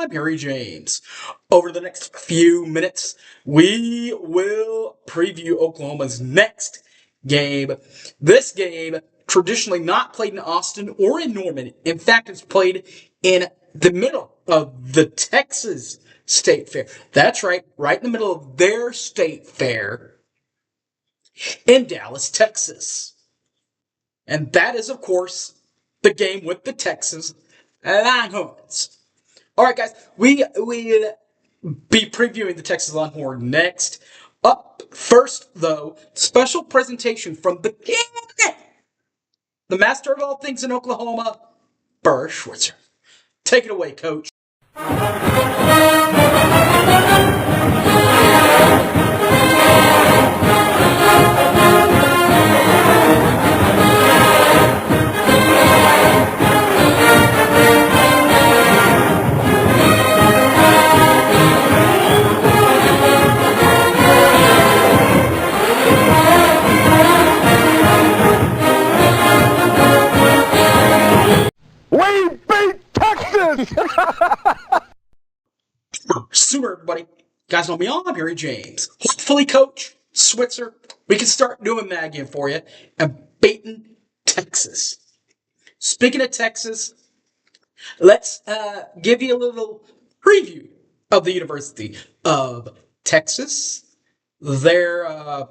I'm Harry James. Over the next few minutes, we will preview Oklahoma's next game. This game, traditionally not played in Austin or in Norman. In fact, it's played in the middle of the Texas State Fair. That's right in the middle of their state fair in Dallas, Texas. And that is, of course, the game with the Texas Longhorns. All right, guys, we will be previewing the Texas Longhorn next. Up first, though, special presentation from the king, the master of all things in Oklahoma, Burr Schweitzer. Take it away, Coach. We beat Texas! Super, everybody. You guys know me, I'm Harry James. Hopefully, Coach Schweitzer, we can start doing that again for you and beating Texas. Speaking of Texas, let's give you a little preview of the University of Texas. They are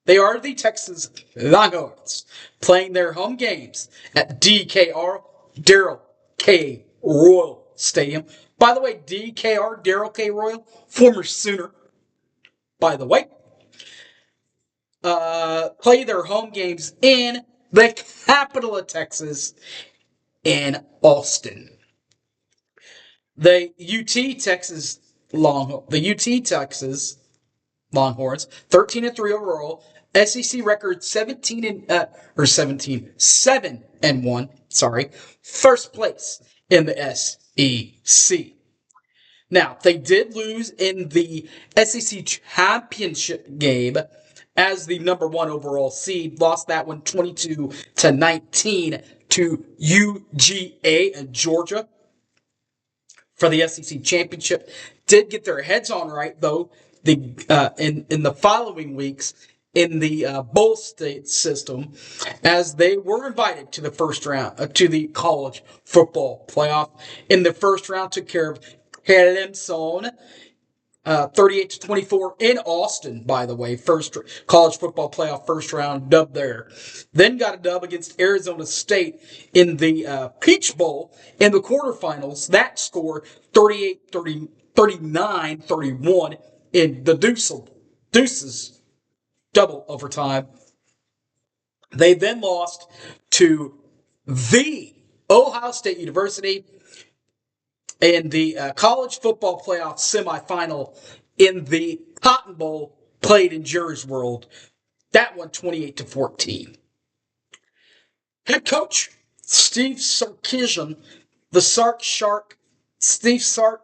the Texas Longhorns playing their home games at DKR, Darrell K. Royal Stadium. By the way, DKR, Darrell K. Royal, former Sooner, by the way, play their home games in the capital of Texas, in Austin. The UT Texas Longhorns, 13-3 overall, SEC record 7-1. First place in the SEC. Now, they did lose in the SEC championship game as the number one overall seed. Lost that one 22-19 to UGA in Georgia for the SEC championship. Did get their heads on right though. In the following weeks in the bowl state system, as they were invited to the first round to the college football playoff. In the first round, took care of Clemson, 38-24 in Austin, by the way. First college football playoff first round dub there. Then got a dub against Arizona State in the Peach Bowl in the quarterfinals. That score 39-31 in the Deuces double overtime. They then lost to the Ohio State University in the college football playoff semifinal in the Cotton Bowl played in Jerry's World. That one 28-14. Head coach Steve Sarkisian, the Steve Sark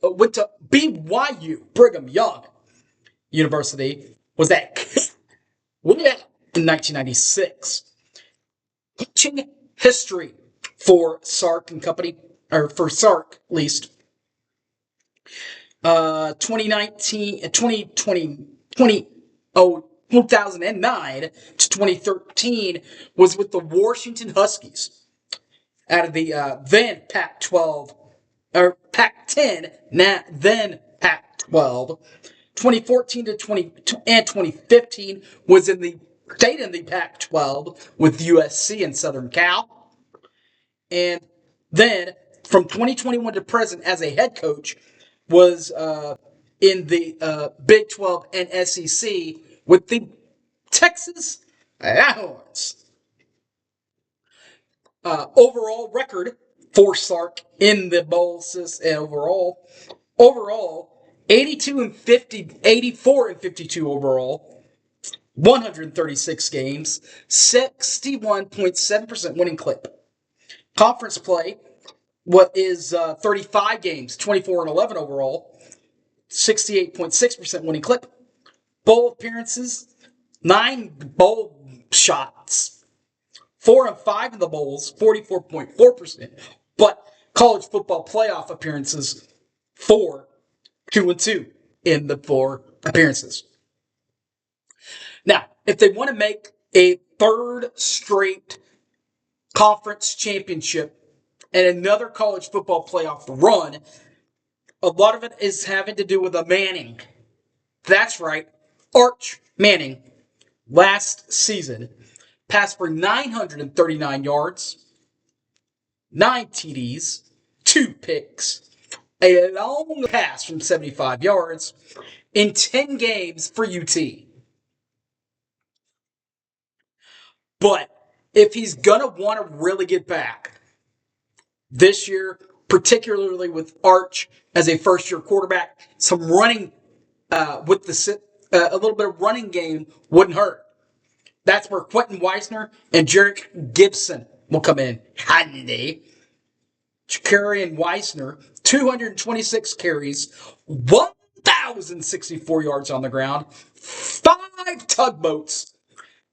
went to BYU, Brigham Young University, was at in 1996. Coaching history for Sark and company, or for Sark at least. 2009 to 2013 was with the Washington Huskies out of the then Pac-12 or Pac-10, then Pac-12. 2014 to 2015 was stayed in the Pac-12 with USC and Southern Cal. And then from 2021 to present as a head coach was in the Big 12 and SEC with the Texas Longhorns. Overall record for Sark in the bowl overall 84-52 overall, 136 games, 61.7% winning clip. Conference play, what is 35 games, 24-11 overall, 68.6% winning clip. Bowl appearances, 9 bowl shots, 4 and 5 in the bowls, 44.4%. But college football playoff appearances, 4, 2-2 in the 4 appearances. Now, if they want to make a third straight conference championship and another college football playoff run, a lot of it is having to do with a Manning. That's right, Arch Manning. Last season, passed for 939 yards, 9 TDs, 2 picks, a long pass from 75 yards in 10 games for UT. But if he's going to want to really get back this year, particularly with Arch as a first-year quarterback, some running with a little bit of running game wouldn't hurt. That's where Quentin Weisner and Jarek Gibson will come in handy. Jakarian Weisner, 226 carries, 1,064 yards on the ground, 5 tugboats.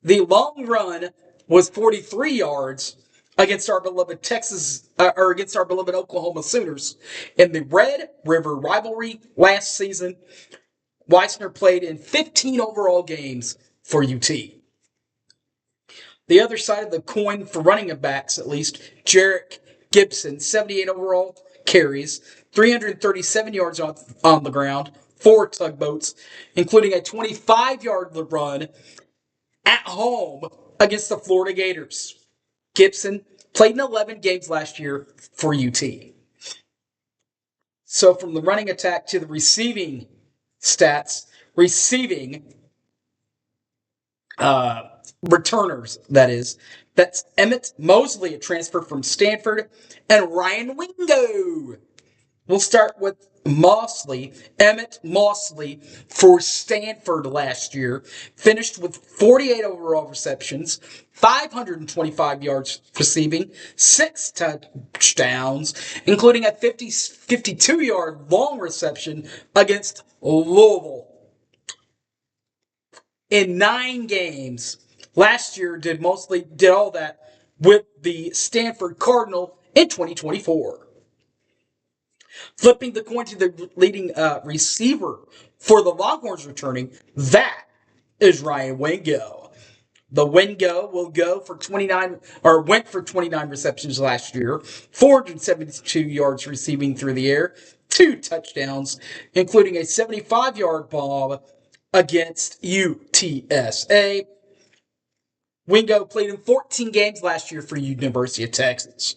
The long run was 43 yards against our beloved against our beloved Oklahoma Sooners in the Red River rivalry last season. Weisner played in 15 overall games for UT. The other side of the coin for running backs, at least, Jarek Gibson, 78 overall carries, 337 yards on the ground, 4 tugboats, including a 25-yard run at home against the Florida Gators. Gibson played in 11 games last year for UT. So from the running attack to the receiving stats, returners, that is. That's Emmett Mosley, a transfer from Stanford, and Ryan Wingo. We'll start with Mosley. Emmett Mosley for Stanford last year finished with 48 overall receptions, 525 yards receiving, 6 touchdowns, including a 52-yard long reception against Louisville. In 9 games, last year did all that with the Stanford Cardinal in 2024. Flipping the coin to the leading receiver for the Longhorns returning, that is Ryan Wingo. The Wingo will go for 29, or went for 29 receptions last year, 472 yards receiving through the air, 2 touchdowns, including a 75-yard bomb against UTSA. Wingo played in 14 games last year for University of Texas.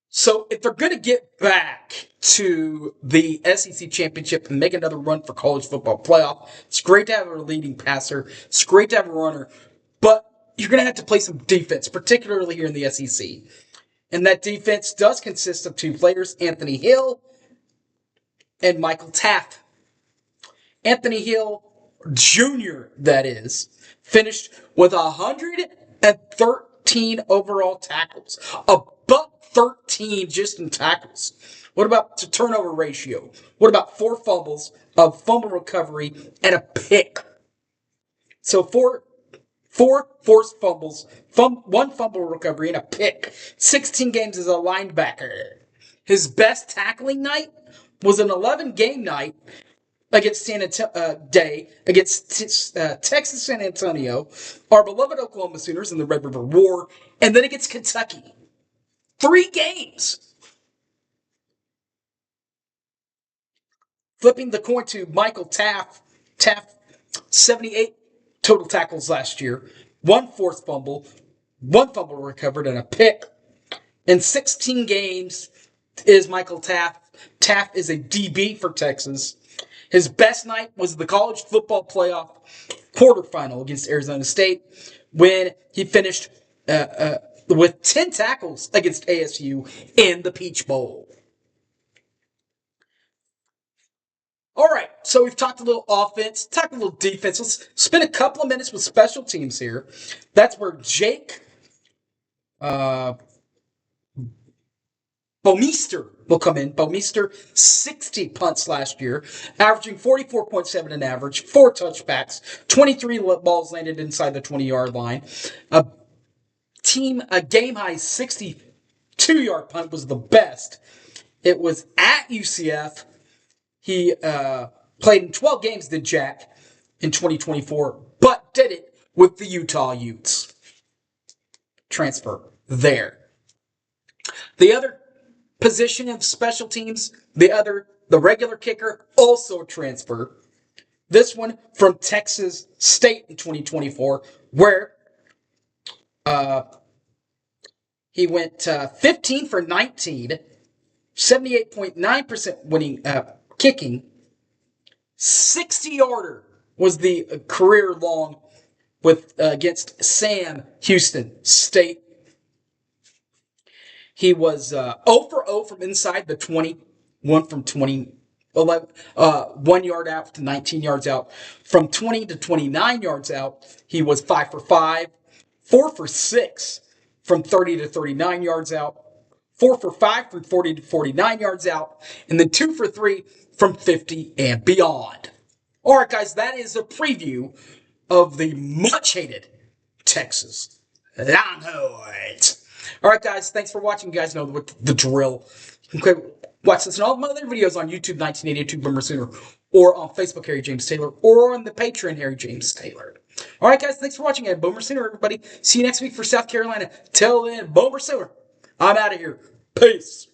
So if they're going to get back to the SEC championship and make another run for college football playoff, it's great to have a leading passer. It's great to have a runner. But you're going to have to play some defense, particularly here in the SEC. And that defense does consist of 2 players, Anthony Hill and Michael Taaffe. Anthony Hill Jr., that is, finished with 113 overall tackles. Above 13 just in tackles. What about the turnover ratio? What about 4 fumbles, a fumble recovery, and a pick? So 4 forced fumbles, 1 fumble recovery, and a pick. 16 games as a linebacker. His best tackling night was an 11-game night against Texas San Antonio, our beloved Oklahoma Sooners in the Red River War, and then against Kentucky. 3 games. Flipping the coin to Michael Taaffe. Taaffe, 78 total tackles last year, 1 forced fumble, 1 fumble recovered, and a pick. In 16 games is Michael Taaffe. Taaffe is a DB for Texas. His best night was the college football playoff quarterfinal against Arizona State when he finished with 10 tackles against ASU in the Peach Bowl. All right, so we've talked a little offense, talked a little defense. Let's spend a couple of minutes with special teams here. That's where Jake Bomeister will come in. Bomeister, 60 punts last year, averaging 44.7 an average, 4 touchbacks, 23 balls landed inside the 20-yard line. a game-high 62-yard punt was the best. It was at UCF. He played in 12 games, did Jack, in 2024, but did it with the Utah Utes. Transfer there. The other position of special teams, the regular kicker, also a transfer. This one from Texas State in 2024, where he went 15 for 19, 78.9% winning kicking. 60-yarder was the career long with against Sam Houston State. He was 0 for 0 from inside the 20, 1 from 20, 1 yard out to 19 yards out. From 20 to 29 yards out, he was 5 for 5, 4 for 6 from 30 to 39 yards out, 4 for 5 from 40 to 49 yards out, and then 2 for 3 from 50 and beyond. All right, guys, that is a preview of the much-hated Texas Longhorns. All right, guys, thanks for watching. You guys know the drill. You can watch this and all my other videos on YouTube, 1982 Boomer Sooner, or on Facebook, Harry James Taylor, or on the Patreon, Harry James Taylor. All right, guys, thanks for watching. And Boomer Sooner, everybody. See you next week for South Carolina. Till then, Boomer Sooner. I'm out of here. Peace.